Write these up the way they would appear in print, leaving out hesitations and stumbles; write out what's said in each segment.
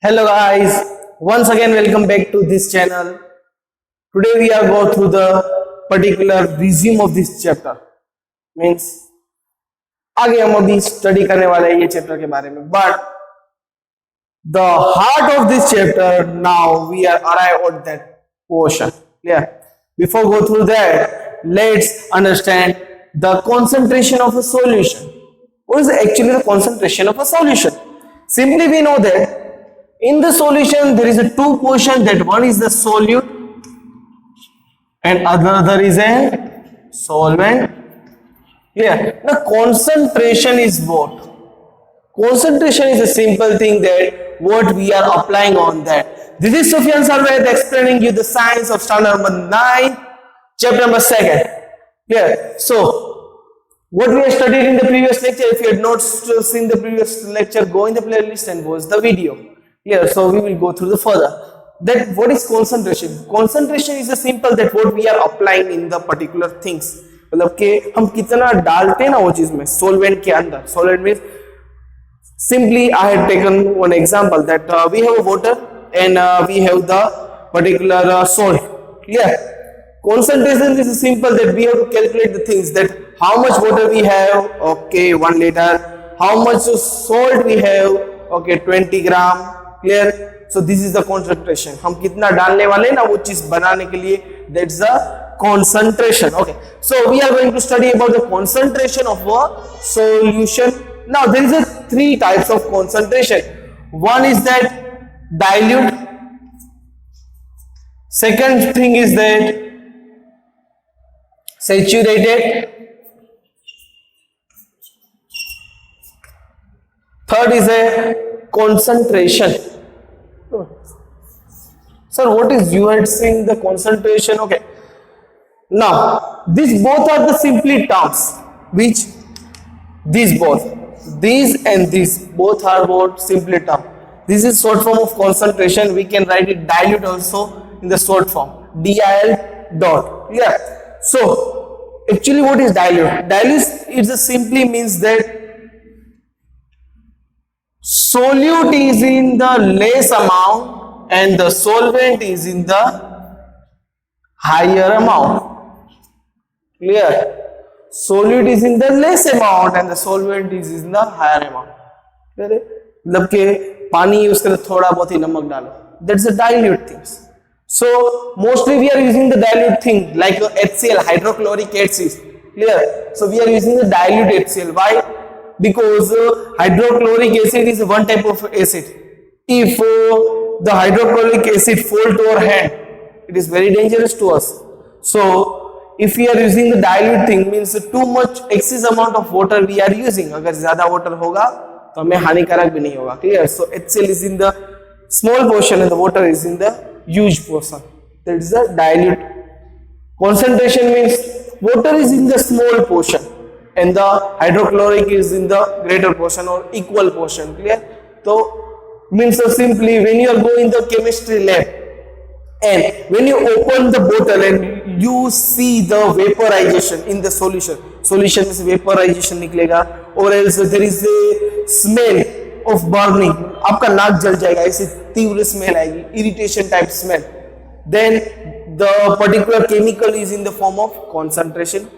Hello guys, once again welcome back to this channel. Today we are go through the particular resume of this chapter. Means आगे हम अभी study करने वाले हैं ये chapter के बारे में. But the heart of this chapter now we are arrive at that portion. Yeah. Before go through that, let's understand the concentration of a solution. What is actually the concentration of a solution? Simply we know that in the solution there is a two portion, that one is the solute and other is a solvent. Yeah. The concentration is what? Concentration is a simple thing that what we are applying on that. This is Sufyan Sarwayed explaining you the science of standard number 9, chapter number 2. Yeah. So what we have studied in the previous lecture, if you had not seen the previous lecture, go in the playlist and watch the video. Yeah, so we will go through the further. That what is concentration? Concentration is a simple that what we are applying in the particular things. मतलब कि हम कितना डालते हैं ना वो चीज में solvent के अंदर. Solvent means simply I had taken one example that we have water and we have the particular salt. Yeah. Concentration is simple that we have to calculate the things that how much water we have, okay, 1 liter, how much salt we have, okay, 20 gram, clear. So this is the concentration. हम कितना डालने वाले हैं ना वो चीज बनाने के लिए, that's the concentration. Okay, so we are going to study about the concentration of a solution. Now there is a 3 types of concentration. One is that dilute. Second thing is that saturated. Third is a concentration. Sir, what is you had seen the concentration? Okay. Now, these both are the simply terms which these both, these and these both are both simply term. This is short form of concentration. We can write it dilute also in the short form, DIL dot. Yeah. So, actually, what is dilute? Dilute it simply means that solute is in the less amount and the solvent is in the higher amount. Clear? Solute is in the less amount and the solvent is in the higher amount. Clear? मतलब कि पानी use करें थोड़ा बहुत ही नमक डालो. That's the dilute things. So mostly we are using the dilute thing like HCl, hydrochloric acid. Clear? So we are using the dilute HCl. Why? Because hydrochloric acid is one type of acid. If the hydrochloric acid fall to our hand, it is very dangerous to us. So if we are using the dilute thing, means too much excess amount of water we are using. अगर ज़्यादा water होगा तो हमें हानिकारक भी नहीं होगा. Clear? So HCl is in the small portion and the water is in the huge portion. That is the dilute. Concentration means water is in the small portion and the hydrochloric is in the greater portion or equal portion. Clear? So means so simply when you are going in the chemistry lab and when you open the bottle and you see the vaporization in the solution में से vaporization निकलेगा, or else there is a smell of burning, आपका नाक जल जाएगा, ऐसी तीव्र smell आएगी, irritation type smell. Then the particular chemical is in the form of concentration.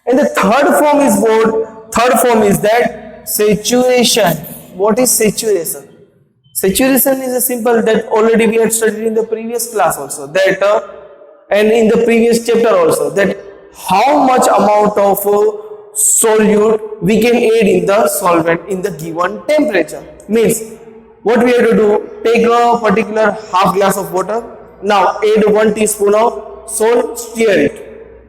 And the third form is what? Third form is that saturation. What is saturation? Saturation is a simple that already we had studied in the previous class also, that and in the previous chapter also, that how much amount of solute we can add in the solvent in the given temperature. Means what we have to do, take a particular half glass of water, now add 1 teaspoon of salt, stir it.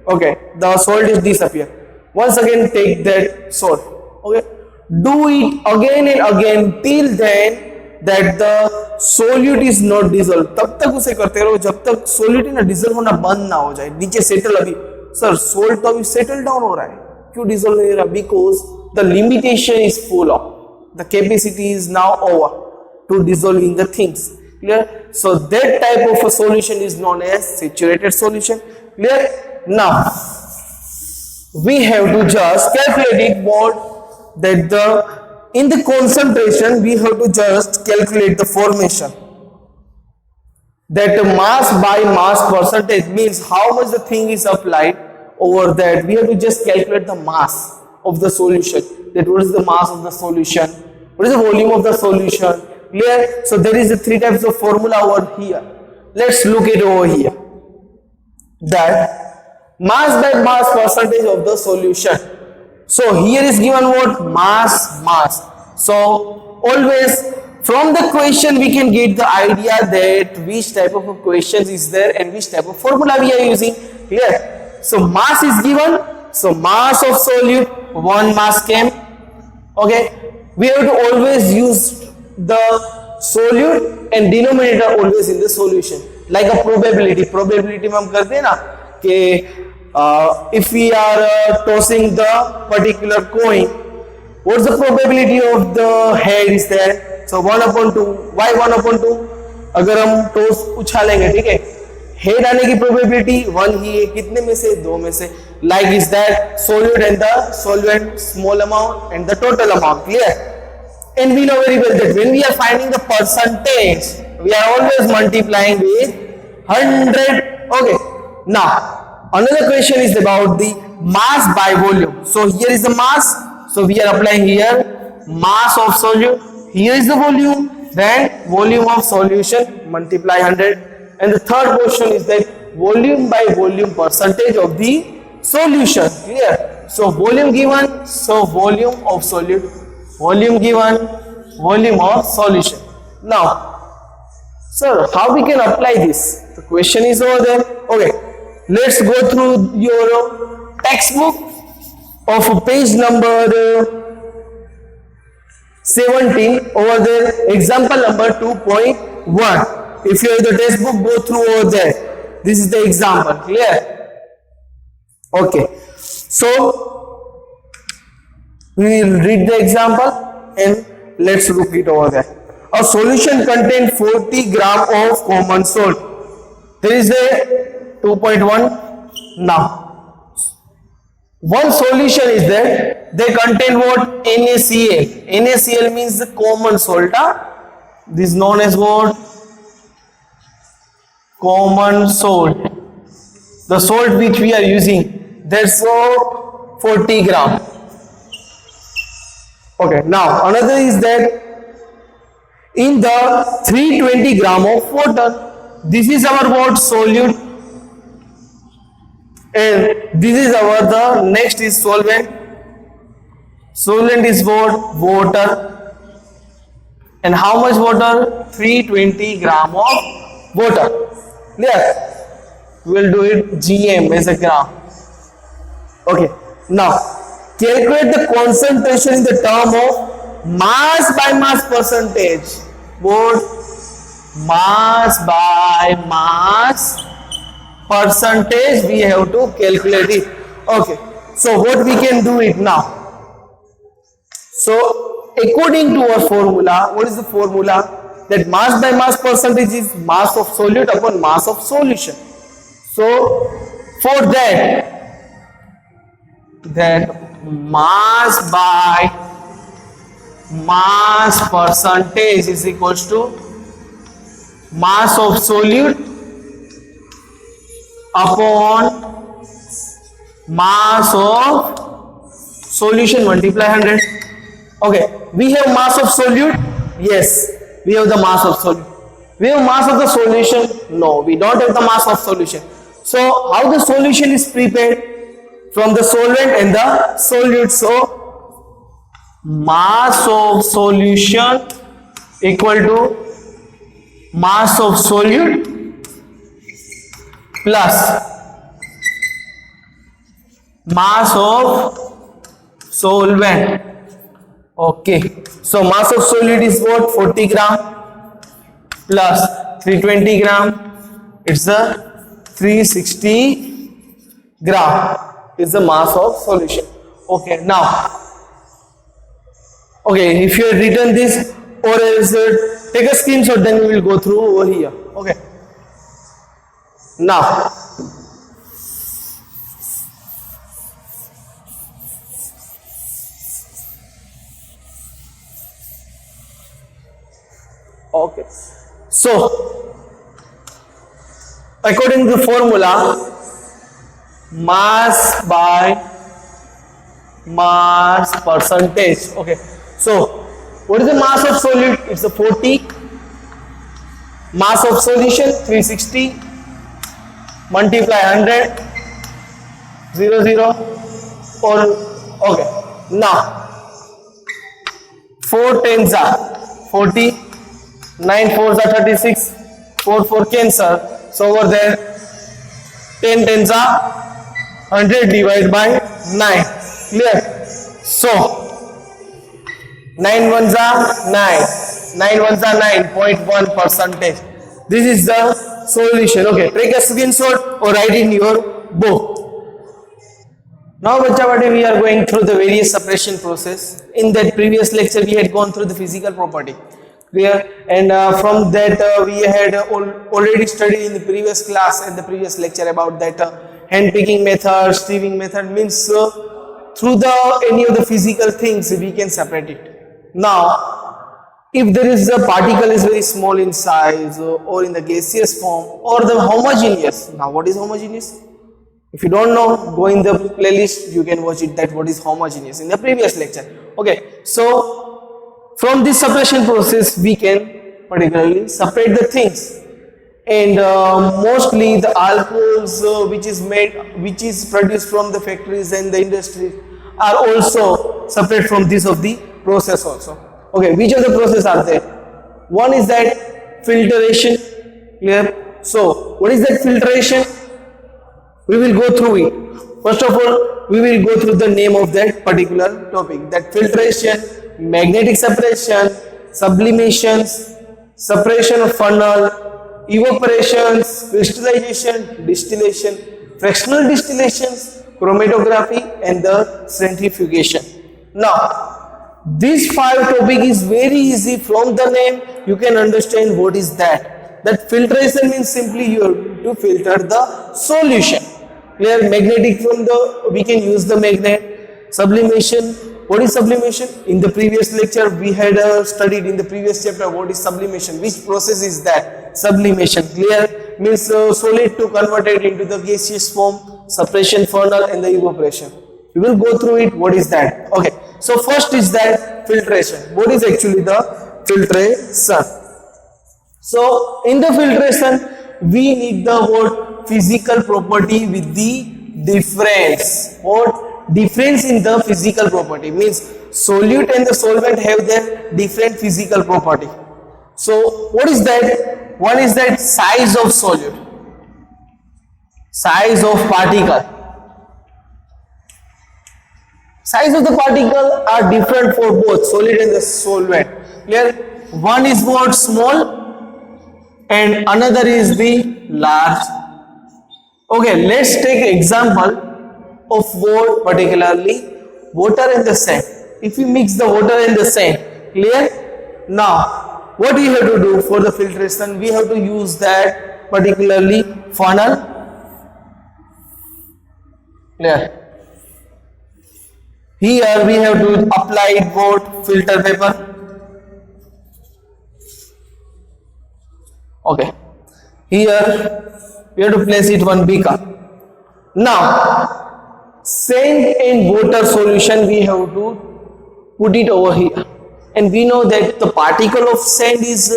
Okay, the salt is disappear. Once again take that salt. Okay, do it again and again till then that the solute is not dissolved. तब तक उसे करते रहो जब तक solute ना dissolve होना बंद ना हो जाए. नीचे settle अभी सर salt तो अभी settle down हो रहा है, क्यों dissolve नहीं हो रहा? Because the limitation is full of, the capacity is now over to dissolving the things. Clear? So that type of a solution is known as saturated solution. Clear? Now we have to just calculate it what that the in the concentration we have to just calculate the formation. That mass by mass percentage means how much the thing is applied over that. We have to just calculate the mass of the solution. That what is the mass of the solution? What is the volume of the solution? Clear? So there is the three types of formula over here. Let's look it over here. That mass by mass percentage of the solution. So here is given what? Mass. So always from the question we can get the idea that which type of a question is there and which type of formula we are using. Clear? So mass is given. So mass of solute, 1 mass came. Okay. We have to always use the solute and denominator always in the solution. Like a probability में हम करते हैं ना कि if we are tossing the particular coin, what's the probability of the head is there? So 1/2. Why 1/2? अगर हम toss उछालेंगे, ठीक है, हेड आने की प्रोबेबिलिटी 1 ही है, कितने में से? 2 में से. Like is that solute and the solvent, small amount and the total amount. Clear? And we know very well that when we are finding the percentage, we are always multiplying with 100. Okay. Now another question is about the mass by volume. So here is the mass. So we are applying here mass of solute. Here is the volume. Then volume of solution multiply 100. And the third question is that volume by volume percentage of the solution. Clear? So volume given. So volume of solute. Volume given. Volume of solution. Now, sir, how we can apply this? The question is over there. Okay, let's go through your textbook of page number 17 over there, example number 2.1. If you have the textbook, go through over there. This is the example. Clear? Okay, so we will read the example and let's look it over there. A solution contains 40 gram of common salt. There is a 2.1. Now, one solution is there. They contain what? NaCl. NaCl means the common salt. This is known as what? Common salt. The salt which we are using. That's 40 gram. Okay. Now another is that in the 320 gram of water, this is our what? Solute, and this is our the next is solvent. Solvent is what? Water. And how much water? 320 gram of water. Clear? We will do it gm as a gram. Okay. Now calculate the concentration in the term of mass by mass percentage. What? Mass by mass percentage we have to calculate it. Okay, so what we can do it now? So according to our formula, what is the formula? That mass by mass percentage is mass of solute upon mass of solution. So for that mass by mass percentage is equals to mass of solute upon mass of solution multiply 100. Okay, we have mass of solute. Yes, we have the mass of solute. We have mass of the solution. No, we don't have the mass of solution. So how the solution is prepared? From the solvent and the solute. So mass of solution equal to mass of solute plus mass of solvent. Okay, so mass of solute is what? 40 gram plus 320 gram. It's a 360 gram is the mass of solution. Okay, now, okay, if you have written this or else take a screenshot, then we will go through over here. Okay, now Okay. So according to the formula, mass by mass percentage. Okay. So what is the mass of solute? It's a 40. Mass of solution 360. Multiply 100. 0 0. Or okay. Now 4 tens are 40. 9 fours are 36. 4 4 cancel. So over there 10 tens are 100 divided by 9. Clear? So 9 ones are 9. 9 ones are 9.1 percentage. This is the solution. Okay, take a screenshot or write in your book. Now we are going through the various separation process. In that previous lecture we had gone through the physical property. Clear? And from that we had already studied in the previous class and the previous lecture about that hand picking method, sieving method, means through the any of the physical things we can separate it. Now if there is a particle is very small in size or in the gaseous form or the homogeneous. Now what is homogeneous? If you don't know, go in the playlist, you can watch it that what is homogeneous in the previous lecture. Okay, so from this separation process we can particularly separate the things, and mostly the alcohols which is produced from the factories and the industries are also separate from this of the process also. Okay, which of the process are there? One is that filtration. Clear? So what is that filtration? We will go through it. First of all, we will go through the name of that particular topic. That filtration, magnetic separation, sublimations, separation of funnel, evaporations, crystallization, distillation, fractional distillations, chromatography, and the centrifugation. Now, this 5 topic is very easy. From the name, you can understand what is that. That filtration means simply you have to filter the solution. Clear? Magnetic, from the we can use the magnet. Sublimation. What is sublimation? In the previous lecture we had studied in the previous chapter what is sublimation. Which process is that? Sublimation. Clear? Means solid to convert it into the gaseous form, separation funnel, and the evaporation. We will go through it. What is that? Okay. So first is that filtration. What is actually the filtration? So in the filtration we need the word physical property with the difference. What difference in the physical property means solute and the solvent have their different physical property. So what is that? One is that size of solute, size of particle. Size of the particle are different for both solid and the solvent. Clear? One is what? Small, and another is the large. Okay, let's take example of what, particularly water and the sand. If we mix the water and the sand, clear? Now, what we have to do for the filtration? We have to use that particularly funnel. Clear? Here we have to apply what? Filter paper. Okay. Here we have to place it one beaker. Now, sand and water solution we have to put it over here, and we know that the particle of sand is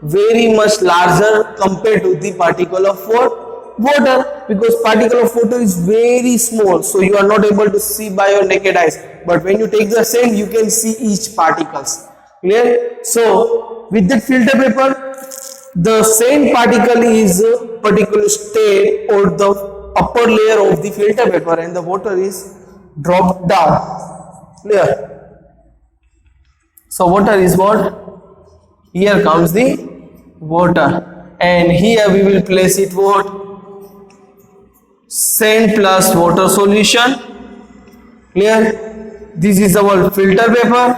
very much larger compared to the particle of what? Water, because particle of water is very small, so you are not able to see by your naked eyes, but when you take the sand you can see each particles. Clear? So with that filter paper, the same particle is particular state or the upper layer of the filter paper, and the water is dropped down. Clear? So water is what? Here comes the water, and here we will place it what? Sand plus water solution. Clear? This is our filter paper,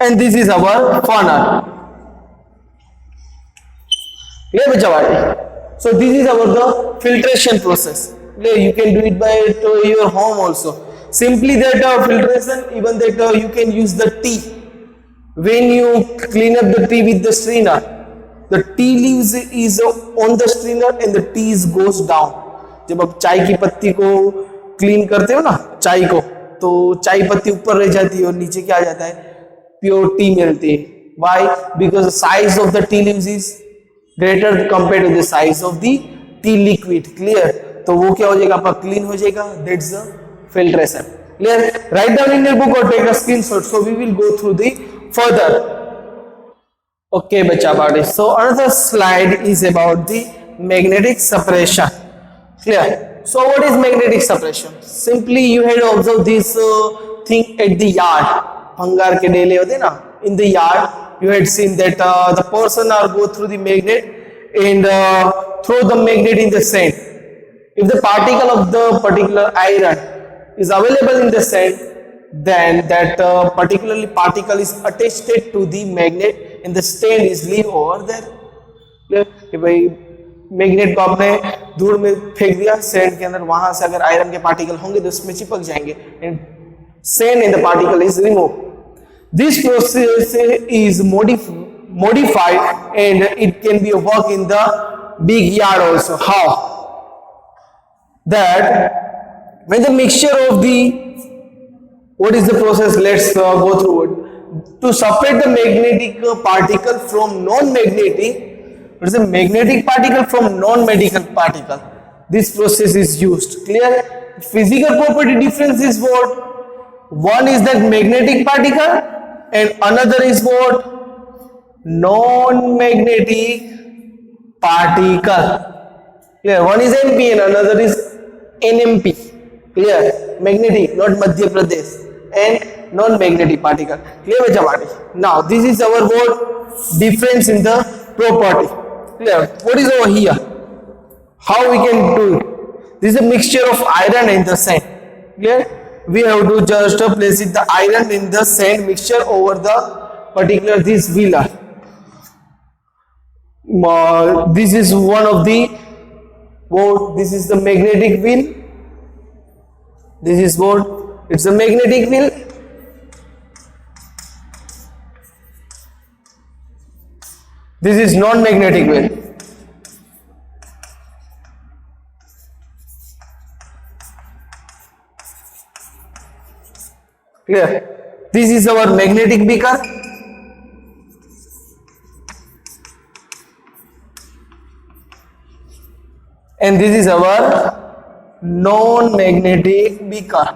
and this is our funnel. Clear, bachawati? So this is our the filtration process. Clear? You can do it by your home also. Simply that filtration, even that you can use the tea. when you clean up the tea with the strainer, the tea leaves is on the strainer and the tea goes down. जब आप चाय की पत्ती को clean करते हो ना, चाय को, तो चाय पत्ती ऊपर रह जाती है और नीचे क्या आ जाता है, प्योर टी मिलती है. Why? Because the size of the tea leaves is greater compared to the size of the tea liquid. Clear? तो वो क्या हो जाएगा, आपका क्लीन हो जाएगा. That's the filtration. Clear? Write down in your book or take a screenshot. So we will go through the further. Okay, bacha body. So another slide is about the magnetic separation. Clear? So what is magnetic separation? Simply you had to observe this thing at the yard. भंगार के डेले होते ना, in the yard you had seen that the person are go through the magnet and throw the magnet in the sand. If the particle of the particular iron is available in the sand, then that particularly particle is attached to the magnet and the sand is leave over there. कि भाई magnet को आपने धूल में फेंक दिया sand के अंदर, वहां से अगर आयरन के पार्टिकल होंगे तो उसमें चिपक जाएंगे and sand in the particle is removed. This process is modified and it can be a work in the big yard also. How? That when the mixture of the, what is the process? Let's go through it. To separate the magnetic particle from non-magnetic, what is the magnetic particle from non-magnetic particle? This process is used. Clear? Physical property difference is what? One is that magnetic particle and another is what? Non-magnetic particle. Clear? One is MP and another is NMP. Clear? Magnetic, not Madhya Pradesh, and non-magnetic particle. Clear, Bachapati? Now this is our what? Difference in the property. Clear? What is over here? How we can do it? This is a mixture of iron and the sand. Clear? We have to just place it the iron in the sand mixture over the particular this wheel. This is one of the what? This is the magnetic wheel. This is what? It's a magnetic wheel. This is non-magnetic wheel. Clear? This is our magnetic beaker. And this is our non-magnetic beaker.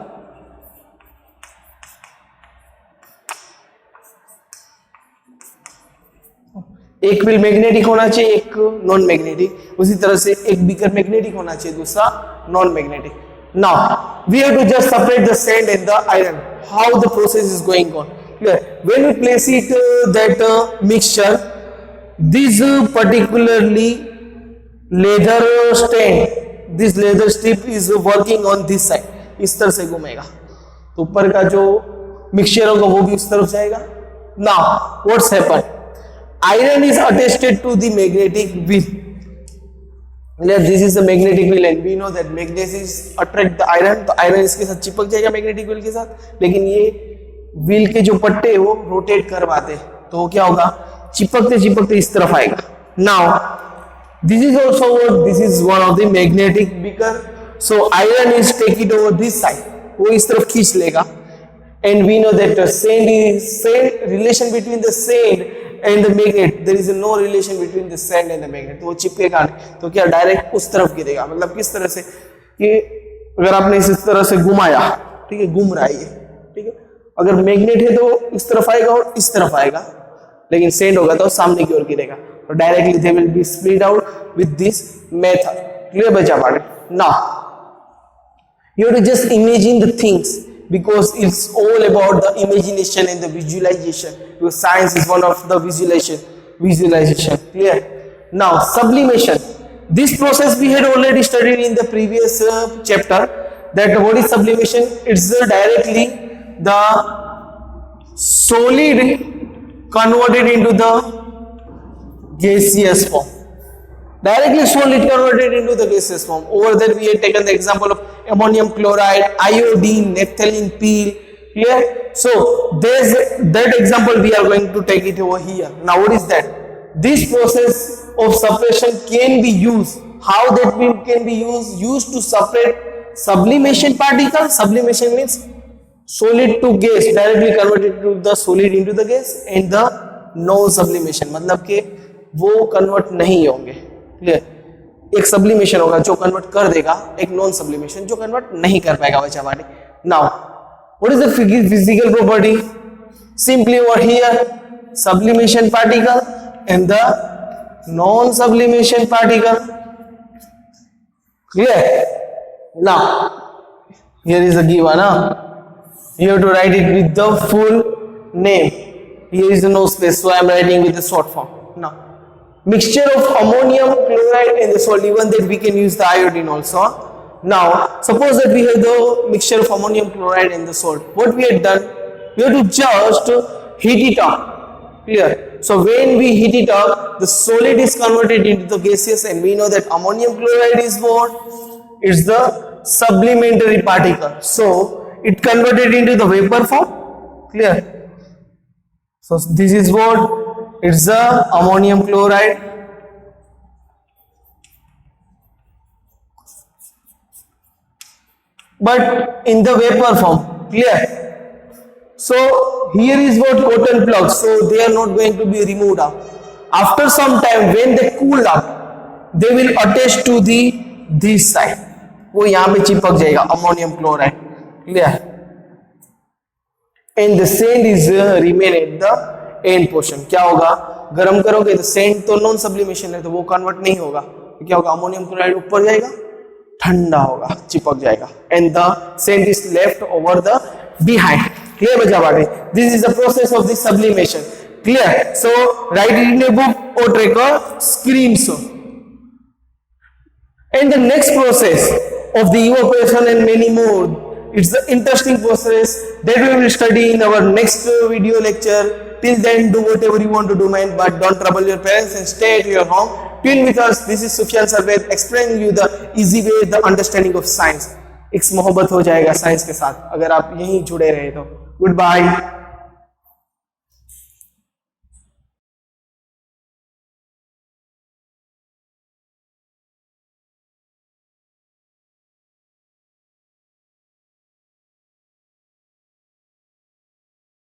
एक wheel magnetic होना चाहिए, एक non magnetic. उसी तरह से एक beaker magnetic होना चाहिए, दूसरा non magnetic. Now we have to just separate the sand and the iron. How the process is going on? Clear? When we place it that mixture, this particularly leather stand, this leather strip is working on this side. इस तरह से घूमेगा तो ऊपर का जो mixture होगा वो भी उस तरफ जाएगा. Now what's happened? Iron is attached to the magnetic wheel. This is the magnetic wheel and we know that magnetism attract the iron. तो iron इसके साथ चिपक जाएगा magnetic wheel के साथ, लेकिन ये wheel के जो पट्टे हैं वो रोटेट करवाते तो वो क्या होगा, चिपकते चिपकते इस तरफ आएगा. Now this is also what, this is one of the magnetic beaker. So iron is take it over this side, वो इस तरफ खींच लेगा. And we know that sand relation between the sand and the magnet, there is no relation between the sand and the magnet. तो वो चिपकेगा नहीं, तो क्या डायरेक्ट उस तरफ गिरेगा. मतलब किस तरह से कि अगर आपने इस तरह से घुमाया, ठीक है, घूम रहा है ये, ठीक है, अगर मैग्नेट है तो इस तरफ आएगा और इस तरफ आएगा, लेकिन सैंड होगा तो सामने की ओर गिरेगा. तो directly they will be split out with this method. Clear बच्चा part? Now you have to just imagine the things, because it's all about the imagination and the visualization, because science is one of the visualization. Clear? Now sublimation, this process we had already studied in the previous chapter. That what is sublimation? It's directly the solid converted into the gaseous form. Directly solid converted into the gaseous form. Over there we had taken the example of ammonium chloride, iodine, naphthalene peel, Clear? So there's that example we are going to take it over here. Now what is that? This process of separation can be used. How that can be used to separate sublimation particles. Sublimation means solid to gas, directly converted to the solid into the gas, and the non sublimation मतलब कि वो convert नहीं होंगे. Clear? एक sublimation होगा जो convert कर देगा, एक नॉन सब्लिमेशन जो कन्वर्ट नहीं कर पाएगा बचा पानी. Now what is the physical property? Simply over here, sublimation particle and the non sublimation particle. Clear? Now here is the given. You have to write it with the full name. Here is no space, so I am writing with the short form. Now mixture of ammonium chloride and the salt, even that we can use the iodine also. Now suppose that we have the mixture of ammonium chloride and the salt. What we had done, we have to just heat it up. Clear? So when we heat it up, the solid is converted into the gaseous, and we know that ammonium chloride is what? It's the sublimentary particle. So it converted into the vapor form. Clear? So this is what? It's the ammonium chloride. But in the vapor form. Clear? So here is what cotton plugs, so they are not going to be removed up. After some time when they cool up, they will attach to the this side. वो यहाँ पे चिपक जाएगा ammonium chloride. Clear? And the sand is remain at the end portion. क्या होगा? गर्म करोगे तो सैंड तो नॉन सब्लिमेशन है तो वो कन्वर्ट नहीं होगा, तो क्या होगा? अमोनियम क्लोराइड ऊपर जाएगा, ठंडा होगा, चिपक जाएगा, and the sand is left over the behind. Clear बचा बाटे? This is the process of this sublimation. Clear? So write it in a book और take a screenshot. And the next process of the evaporation and many more, it's the interesting process that we will study in our next video lecture. Till then, do whatever you want to do, man, but don't trouble your parents and stay at your home. Tune with us. This is Sufyan Sarved explaining you the easy way, the understanding of science. एक मोहब्बत हो जाएगा science के साथ अगर आप यहीं जुड़े रहे तो. Good bye.